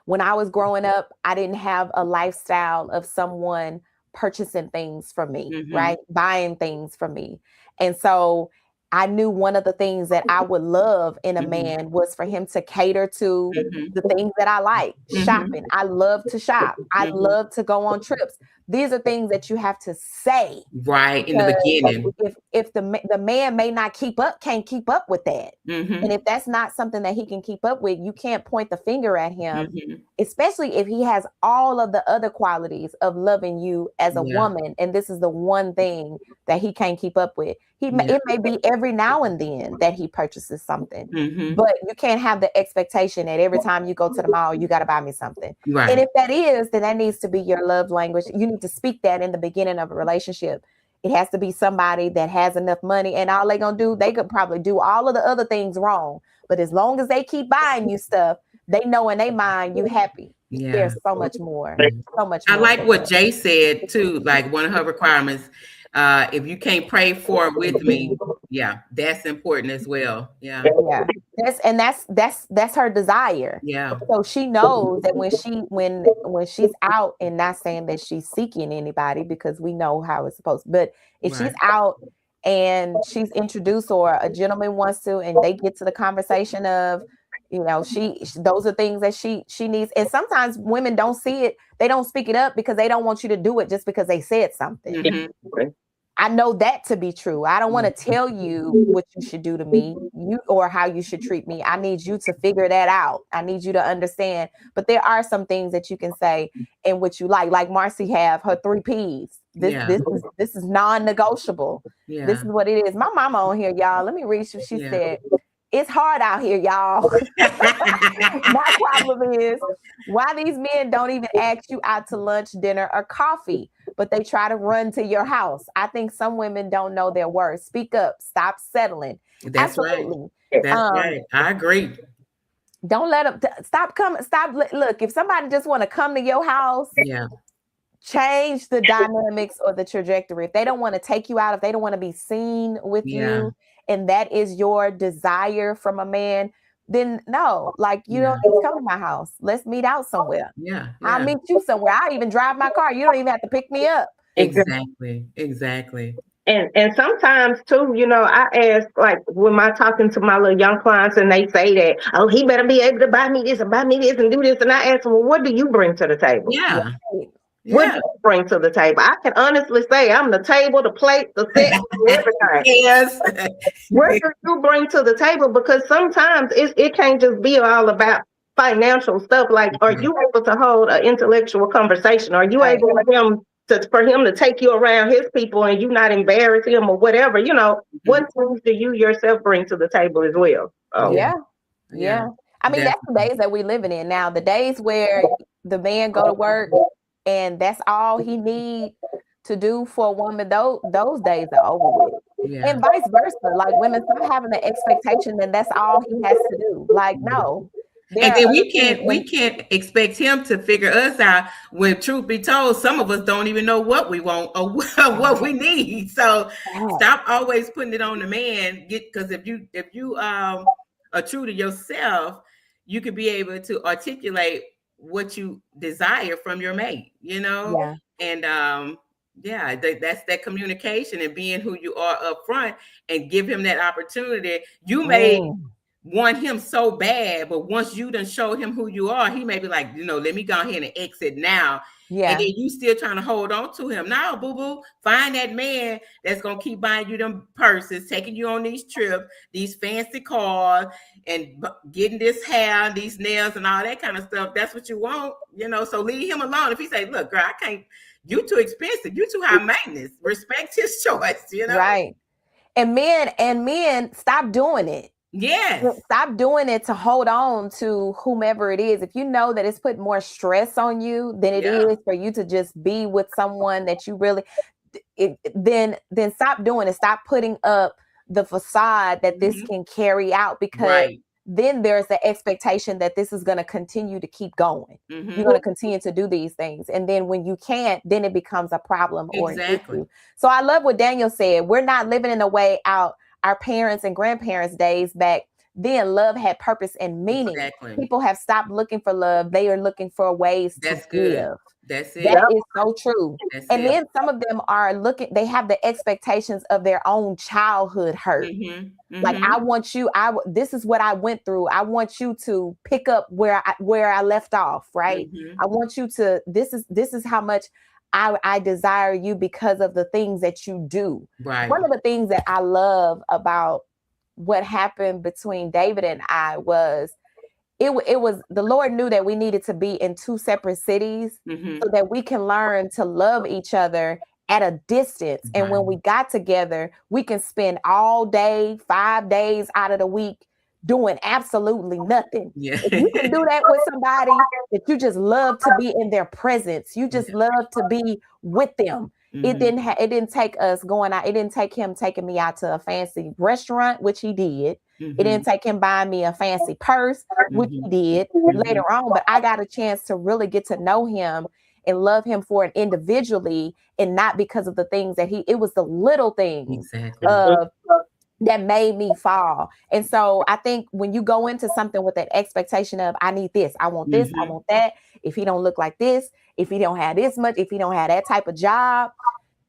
When I was growing up, I didn't have a lifestyle of someone purchasing things for me, right? Buying things for me. And so I knew one of the things that I would love in a man was for him to cater to the things that I like. Shopping. I love to shop. I love to go on trips. These are things that you have to say
right in the beginning.
If the man may not can't keep up with that. And if that's not something that he can keep up with, you can't point the finger at him, especially if he has all of the other qualities of loving you as a woman. And this is the one thing that he can't keep up with. It may be every now and then that he purchases something, but you can't have the expectation that every time you go to the mall, you got to buy me something. And if that is, then that needs to be your love language. You need to speak that in the beginning of a relationship. It has to be somebody that has enough money, and all they gonna do, they could probably do all of the other things wrong. But as long as they keep buying you stuff, they know in their mind you happy.
Yeah.
There's so much more. So much
I
more.
like what Jay said too. Like one of her requirements, if you can't pray for it with me, yeah, that's important as well. Yeah.
Yeah. That's her desire.
Yeah.
So she knows that when she's out, and not saying that she's seeking anybody, because we know how it's supposed, but if she's out and she's introduced, or a gentleman wants to, and they get to the conversation of, those are things that she needs. And sometimes women don't see it. They don't speak it up because they don't want you to do it just because they said something.
Mm-hmm.
I know that to be true. I don't want to tell you what you should do to me, or how you should treat me. I need you to figure that out. I need you to understand. But there are some things that you can say in which you like Marcy have her 3 Ps. This is non-negotiable.
Yeah.
This is what it is. My mama on here, y'all. Let me read you. She said, it's hard out here, y'all. My problem is why these men don't even ask you out to lunch, dinner, or coffee, but they try to run to your house. I think some women don't know their worth. Speak up. Stop settling.
That's
Absolutely.
Right. That's right. I agree.
Don't let them stop coming. Stop. Look, if somebody just want to come to your house, change the dynamics or the trajectory. If they don't want to take you out, if they don't want to be seen with you, and that is your desire from a man, then no, like you don't need to come to my house. Let's meet out somewhere. I'll meet you somewhere. I'll even drive my car. You don't even have to pick me up.
Exactly.
And sometimes too, I ask, like when I'm talking to my little young clients and they say that, oh, he better be able to buy me this and buy me this and do this. And I ask them, well, what do you bring to the table?
Yeah.
What do you bring to the table? I can honestly say I'm the table, the plate, the set, everything.
Yes.
What do you bring to the table? Because sometimes it can't just be all about financial stuff. Like, are you able to hold an intellectual conversation? Are you able for him to take you around his people and you not embarrass him or whatever? What things do you yourself bring to the table as well?
Yeah. I mean, that's the days that we're living in now. The days where the man go to work and that's all he need to do for a woman, those days are over with. And vice versa. Like women start having the expectation that that's all he has to do. Like, no.
And then we can't expect him to figure us out when, truth be told, some of us don't even know what we want or what we need. So stop always putting it on the man. Because if you are true to yourself, you could be able to articulate what you desire from your mate, and that's that communication and being who you are up front and give him that opportunity. You may want him so bad, but once you done showed him who you are, he may be like, let me go ahead and exit now. And then you still trying to hold on to him. Now, boo-boo, find that man that's going to keep buying you them purses, taking you on these trips, these fancy cars, and getting this hair, these nails, and all that kind of stuff. That's what you want, so leave him alone. If he say, look, girl, I can't, you too expensive, you too high maintenance, respect his choice,
Right. And men, stop doing it.
Yes.
Stop doing it to hold on to whomever it is. If you know that it's putting more stress on you than it is for you to just be with someone that you really, then stop doing it. Stop putting up the facade that this can carry out, because then there's the expectation that this is going to continue to keep going. You're going to continue to do these things. And then when you can't, then it becomes a problem or an issue. So I love what Daniel said. We're not living in the way out our parents and grandparents' days back then. Love had purpose and meaning. People have stopped looking for love. They are looking for ways to give.
That's it.
That is so true. Then some of them are they have the expectations of their own childhood hurt. Like, I want you, this is what I went through. I want you to pick up where I left off, right? I want you to, this is how much I desire you because of the things that you do.
Right.
One of the things that I love about what happened between David and I was it was the Lord knew that we needed to be in 2 separate cities so that we can learn to love each other at a distance. And when we got together, we can spend all day, 5 days out of the week doing absolutely nothing. If you can do that with somebody that you just love to be in their presence, you just love to be with them, It didn't take us going out. It didn't take him taking me out to a fancy restaurant, which he did. It didn't take him buying me a fancy purse, which he did later on. But I got a chance to really get to know him and love him for it individually, and not because of the things that it was the little things that made me fall. And so I think when you go into something with that expectation of, I need this, I want this, I want that. If he don't look like this, if he don't have this much, if he don't have that type of job,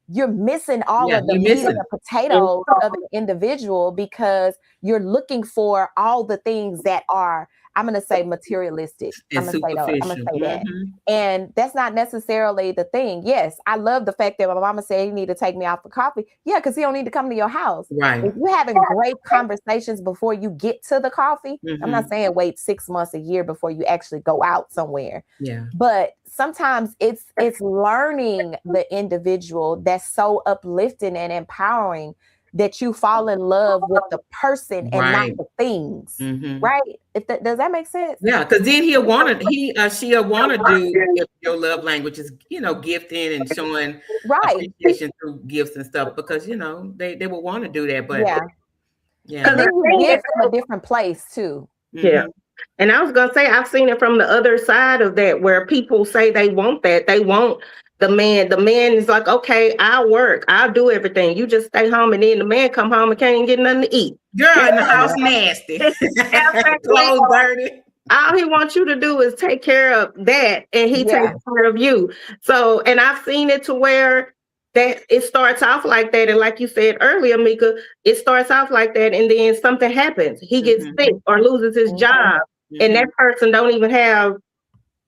you're missing all of the meat and the potatoes of an individual, because you're looking for all the things that are, I'm going to say, materialistic. I'm going to say that. And that's not necessarily the thing. Yes, I love the fact that my mama said you need to take me out for coffee. Yeah, because he don't need to come to your house.
Right.
If you're having great conversations before you get to the coffee, I'm not saying wait 6 months, a year before you actually go out somewhere.
Yeah.
But sometimes it's learning the individual that's so uplifting and empowering that you fall in love with the person and not the things, right? Does that make sense?
Yeah, because then she'll want to do if your love language is, gifting and showing appreciation through gifts and stuff, because they will want to do that, but
and then you give from a different place too.
Yeah. And I was gonna say, I've seen it from the other side of that, where people say they want that. They want the man. The man is like, okay, I'll work, I'll do everything. You just stay home, and then the man come home and can't even get nothing to eat.
Girl, in the house nasty. Clothes dirty.
All he wants you to do is take care of that, and he takes care of you. So, and I've seen it to where that it starts off like that, and like you said earlier, Mika, it starts off like that, and then something happens. He gets sick or loses his job, and that person don't even have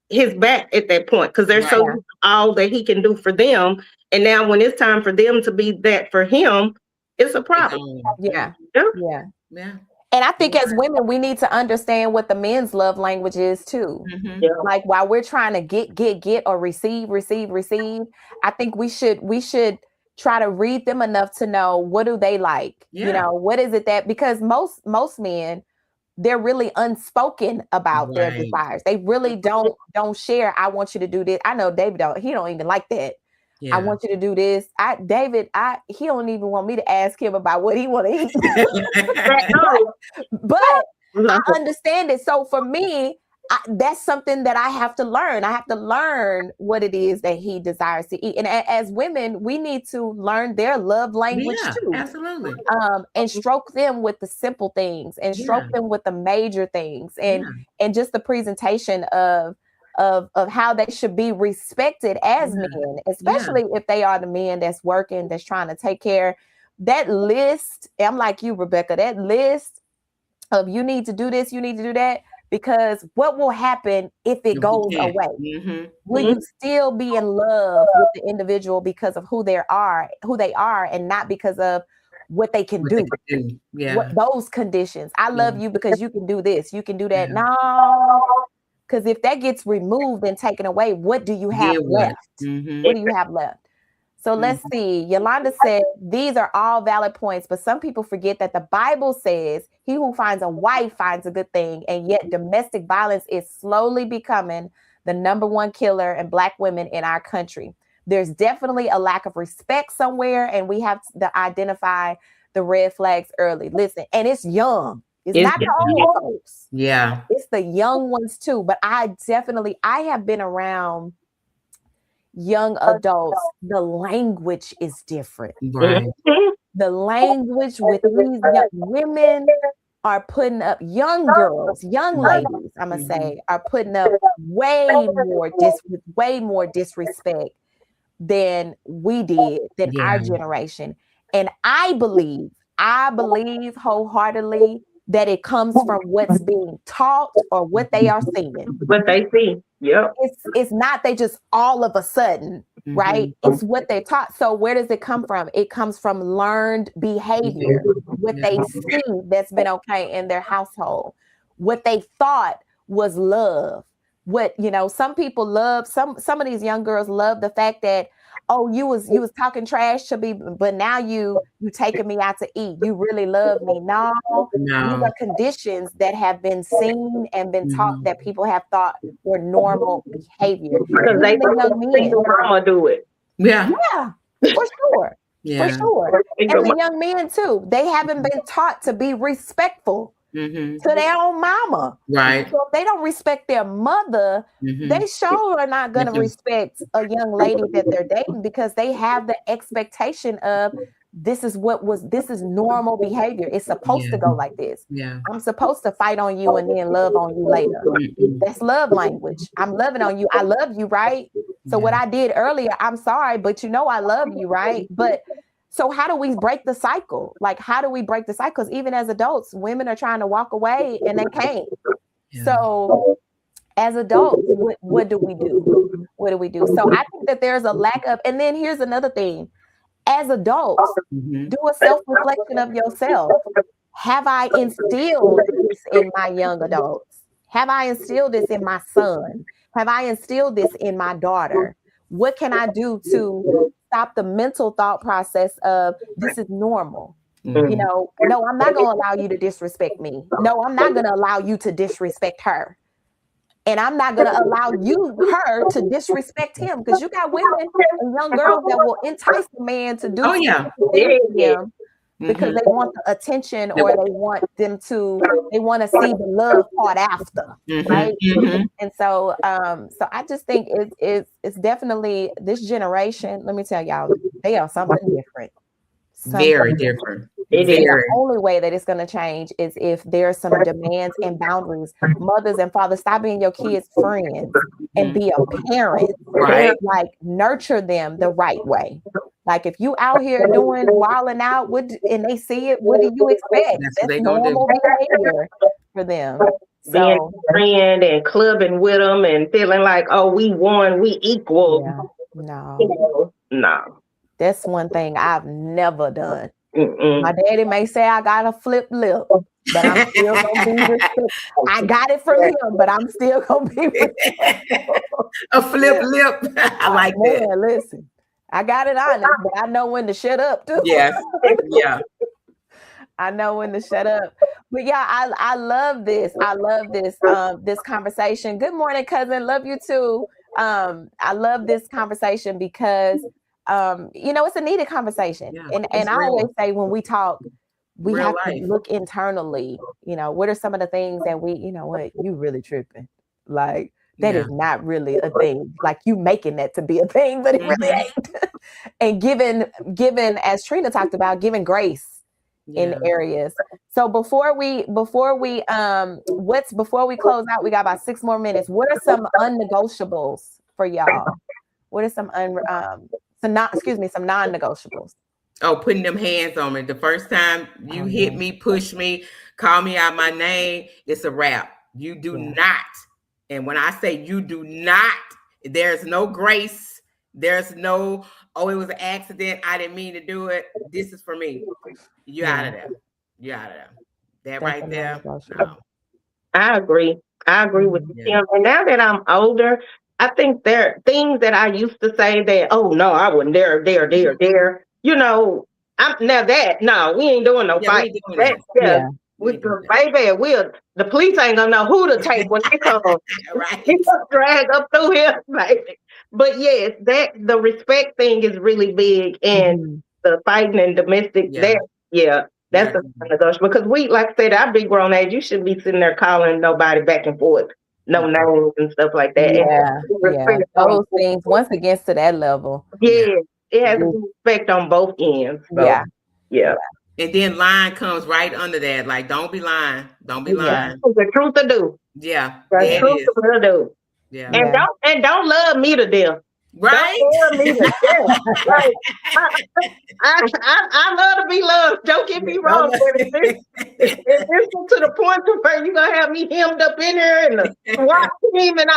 his back at that point, because they're so used to all that he can do for them. And now when it's time for them to be that for him, it's a problem.
Yeah. And I think as women, we need to understand what the men's love language is too. Like, while we're trying to get or receive, I think we should try to read them enough to know, what do they like? What is it that, because most men, they're really unspoken about their desires. They really don't share. I want you to do this. I know David he don't even like that. I want you to do this. He don't even want me to ask him about what he want to eat. But I understand it. So for me, that's something that I have to learn. I have to learn what it is that he desires to eat. And as women, we need to learn their love language too.
Absolutely.
And stroke them with the simple things, and stroke them with the major things, and just the presentation of how they should be respected as men, especially if they are the men that's working, that's trying to take care. That list, I'm like you, Rebecca, that list of you need to do this, you need to do that. Because what will happen if it goes away? Will you still be in love with the individual because of who they are, and not because of what they can do? What those conditions. I love you because you can do this, you can do that. No, because if that gets removed and taken away, what do you have left? What do you have left? So let's see. Yolanda said, these are all valid points, but some people forget that the Bible says he who finds a wife finds a good thing. And yet domestic violence is slowly becoming the #1 killer in Black women in our country. There's definitely a lack of respect somewhere, and we have to identify the red flags early. Listen, and it's young. It's not the old folks.
Yeah.
It's the young ones too. But I have been around young adults. The language is different.
Right.
The language with these young women are putting up, young girls, young ladies, I'm gonna say, are putting up way more disrespect than we did, than our generation. And I believe wholeheartedly that it comes from what's being taught or what they are seeing.
What they see. Yep.
It's not they just all of a sudden, right? It's what they taught. So where does it come from? It comes from learned behavior, what they see that's been okay in their household, what they thought was love. What, some people love, some of these young girls love the fact that, oh, you was talking trash to me, but now you taking me out to eat. You really love me. No, these are conditions that have been seen and been taught that people have thought were normal behavior.
Because they think mama do it.
Yeah.
For sure.
Yeah.
For sure. And the young men too. They haven't been taught to be respectful to their own mama.
Right.
So if they don't respect their mother, they sure are not going to respect a young lady that they're dating, because they have the expectation of this is normal behavior. It's supposed to go like this.
Yeah.
I'm supposed to fight on you and then love on you later. That's love language. I'm loving on you. I love you, right? So what I did earlier, I'm sorry, but you know I love you, right? But so how do we break the cycle? Like, how do we break the cycle? Because even as adults, women are trying to walk away and they can't. Yeah. So as adults, what do we do? What do we do? So I think that there's a lack of, and then here's another thing. As adults, do a self-reflection of yourself. Have I instilled this in my young adults? Have I instilled this in my son? Have I instilled this in my daughter? What can I do to stop the mental thought process of this is normal? You know, no, I'm not going to allow you to disrespect me. No, I'm not going to allow you to disrespect her. And I'm not going to allow her to disrespect him, because you got women and young girls that will entice the man to do him because they want the attention, or they want to see the love part after, right? And so, so I just think it's definitely this generation. Let me tell y'all, they are something different.
Very different.
The only way that it's going to change is if there's some demands and boundaries. Mothers and fathers, stop being your kids' friends and be a parent.
Right.
Like, nurture them the right way. Like, if you out here doing wilding out, and they see it, what do you expect? That's normal behavior for them.
Being a friend and clubbing with them and feeling like, oh, we won, we equal.
Yeah.
No.
That's one thing I've never done. My daddy may say I got a flip lip, but I'm still gonna be respectful. I got it from him, but I'm still gonna be respectful.
A flip lip. I like that.
Listen, I got it honest, but I know when to shut up too.
Yes. Yeah.
I know when to shut up. But yeah, I love this. I love this this conversation. Good morning, cousin. Love you too. I love this conversation because you know, it's a needed conversation. Yeah, and I always say when we talk, we have to look internally, you know, what are some of the things that you know what, you really tripping. Like, that is not really a thing. Like, you making that to be a thing, but it really ain't. And given, as Trina talked about, giving grace in areas. So before we close out, we got about 6 more minutes. What are some unnegotiables for y'all? What are some some non-negotiables?
Oh, putting them hands on me. The first time you hit me, push me, call me out my name, it's a wrap. You do not. And when I say you do not, there's no grace. There's no, oh, it was an accident. I didn't mean to do it. This is for me. You out of there. You out of there. That right there. No.
I agree. I agree with Tim. And now that I'm older, I think there are things that I used to say that, oh no, I wouldn't dare. You know, we ain't doing no fight. Baby, the police ain't gonna know who to take when they come. Right. Drag up through here, baby. But yes, the respect thing is really big, and the fighting and domestic. That's a negotiable, because we, like I said, our big grown age, you shouldn't be sitting there calling nobody back and forth. No names and stuff like that.
Those things, once against to that level.
It has to be respect on both ends. So, yeah.
And then line comes right under that. Like, don't be lying. Don't be lying.
The truth to do.
Yeah.
The truth to do.
Yeah.
And don't love me to death.
Right.
Don't love me to death. Like, I love to be loved. Don't get me wrong. If this to the point where you're gonna have me hemmed up in here and the SWAT team and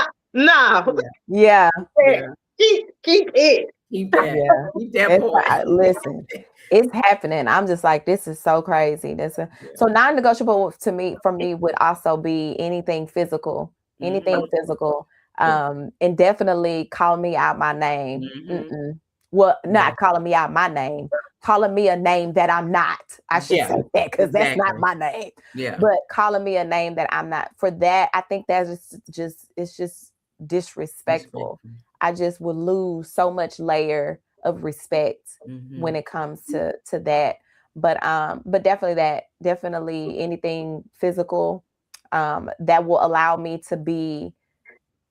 keep it.
Keep that. Keep that point.
Listen, it's happening. I'm just like, this is so crazy. So non-negotiable for me would also be anything physical. And definitely call me out my name. Well, not calling me out my name, calling me a name that I'm not. I should say that, because that's not my name. But calling me a name that I'm not. For that, I think that's just disrespectful. I just would lose so much layer of respect when it comes to that. But definitely anything physical that will allow me to be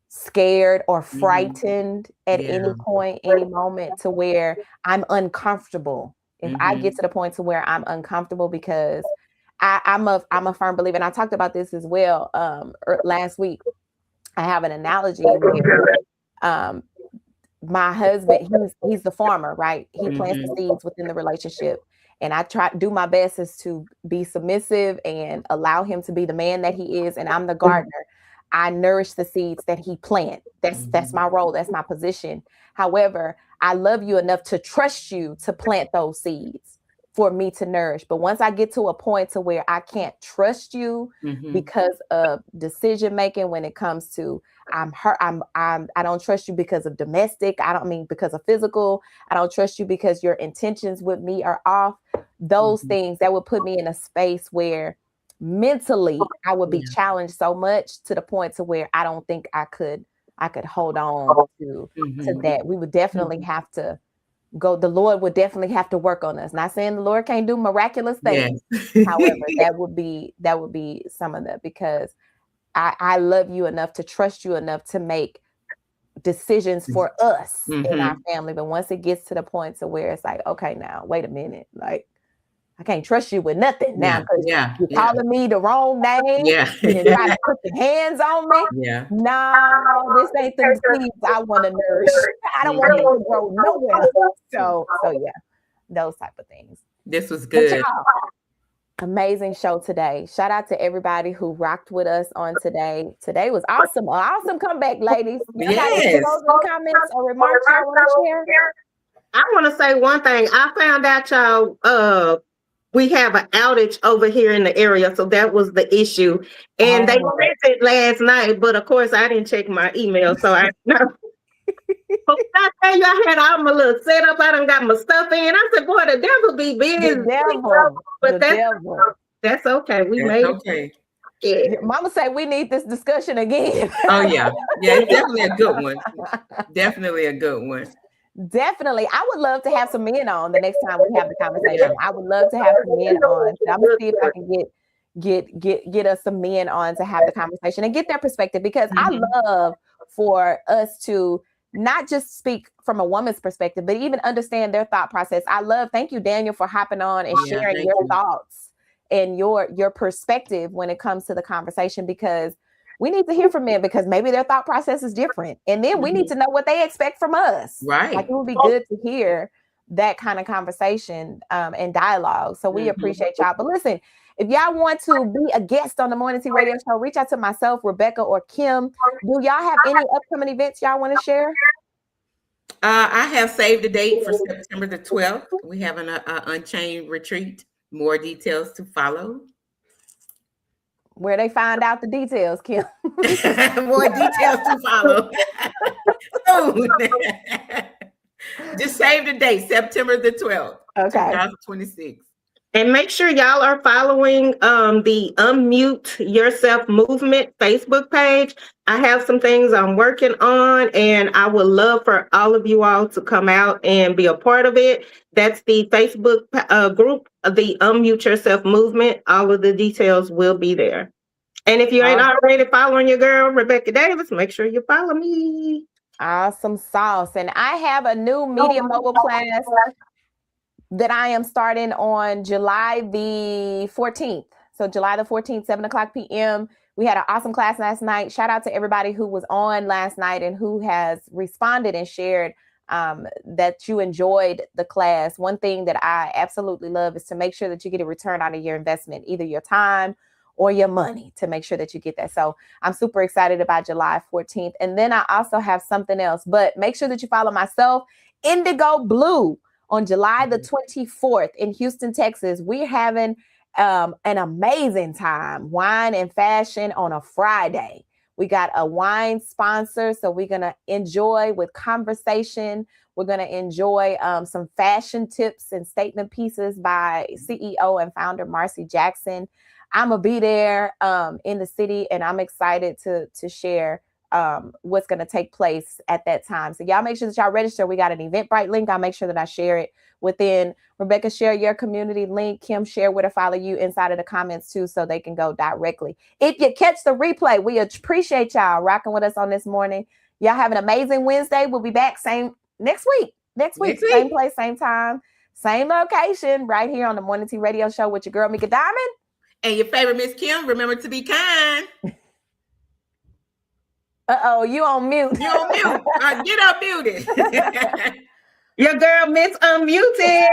scared or frightened at any point, any moment, to where I'm uncomfortable. If I get to the point to where I'm uncomfortable, because I'm a firm believer, and I talked about this as well last week. I have an analogy where my husband, he's the farmer, right? He plants the seeds within the relationship. And I try to do my best is to be submissive and allow him to be the man that he is. And I'm the gardener. I nourish the seeds that he plant. That's my role. That's my position. However, I love you enough to trust you to plant those seeds for me to nourish. But once I get to a point to where I can't trust you because of decision making, when it comes to I'm hurt, I don't trust you because of domestic. I don't mean because of physical. I don't trust you because your intentions with me are off. Those things that would put me in a space where mentally I would be challenged so much to the point to where I don't think I could hold on to that. We would definitely have to go. The Lord would definitely have to work on us. Not saying the Lord can't do miraculous things. However, that would be some of that, because I love you enough to trust you enough to make decisions for us in our family. But once it gets to the point to where it's like, okay, now wait a minute, like I can't trust you with nothing now, because you're calling me the wrong name. You try to put your hands on me. No, this ain't the seeds I want to nourish. I don't want them to grow nowhere. So yeah, those type of things.
This was good.
Amazing show today. Shout out to everybody who rocked with us on today. Today was awesome. Awesome comeback, ladies. Y'all got any closing comments or remarks y'all want to share?
I want to say one thing. I found out y'all we have an outage over here in the area, so that was the issue. And they sent it last night, but of course I didn't check my email, so I know. But I tell you, I had all my little setup. I done got my stuff in. I said, boy, the devil be busy. But that's okay. We made it.
Yeah. Mama said we need this discussion again.
Oh yeah. Yeah, it's definitely a good one. Definitely a good one.
Definitely. I would love to have some men on the next time we have the conversation. I would love to have some men on. So I'm gonna see if I can get us some men on to have the conversation and get their perspective, because I love for us to not just speak from a woman's perspective, but even understand their thought process. Thank you, Daniel, for hopping on and sharing your thoughts and your perspective when it comes to the conversation, because we need to hear from men, because maybe their thought process is different. And then we need to know what they expect from us.
Right.
Like, it would be good to hear that kind of conversation and dialogue. So we appreciate y'all. But listen, if y'all want to be a guest on the Morning Tea Radio Show, reach out to myself, Rebecca, or Kim. Do y'all have any upcoming events y'all want to share?
I have saved a date for September the 12th. We have an Unchained retreat. More details to follow.
Where they find out the details, Kim.
More details to follow. Just save the date, September the 12th, 2026.
And make sure y'all are following the Unmute Yourself Movement Facebook page. I have some things I'm working on, and I would love for all of you all to come out and be a part of it. That's the Facebook group, the Unmute Yourself Movement. All of the details will be there. And if you ain't already following your girl, Rebecca Davis, make sure you follow me.
Awesome sauce. And I have a new media mogul class that I am starting on July the 14th. So July the 14th, 7:00 p.m. We had an awesome class last night. Shout out to everybody who was on last night and who has responded and shared that you enjoyed the class. One thing that I absolutely love is to make sure that you get a return out of your investment, either your time or your money, to make sure that you get that. So I'm super excited about July 14th. And then I also have something else, but make sure that you follow myself, Indigo Blue, on July the 24th in Houston, Texas. We're having an amazing time, wine and fashion on a Friday. We got a wine sponsor, so we're going to enjoy with conversation. We're going to enjoy some fashion tips and statement pieces by CEO and founder Marcy Jackson. I'm going to be there in the city, and I'm excited to share what's going to take place at that time. So y'all make sure that y'all register. We got an Eventbrite link. I'll make sure that I share it within. Rebecca, share your community link. Kim, share where to follow you inside of the comments too, so they can go directly. If you catch the replay, we appreciate y'all rocking with us on this morning. Y'all have an amazing Wednesday. We'll be back next week. Same place, same time, same location, right here on the Morning Tea Radio Show with your girl, Mika Diamond.
And your favorite Miss Kim. Remember to be kind.
Uh-oh, you on mute.
You on mute. Get unmuted.
Your girl, Miss Unmuted.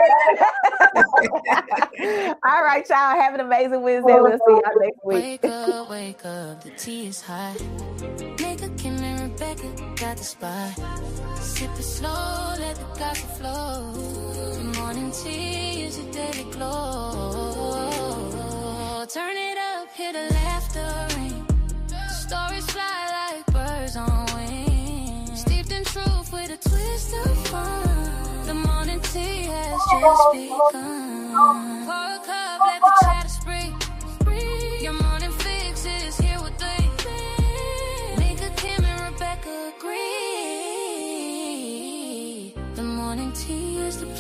All right, y'all. Have an amazing Wednesday. We'll see y'all next week.
Wake up, the tea is hot. Nigga, Kim and Rebecca got the spot. Sip it slow, let the gossip flow. The morning tea is your daily glow. Turn it up, hear the laughter ring. Stories fly like birds on wings. Steeped in truth with a twist of fun. The morning tea has just begun.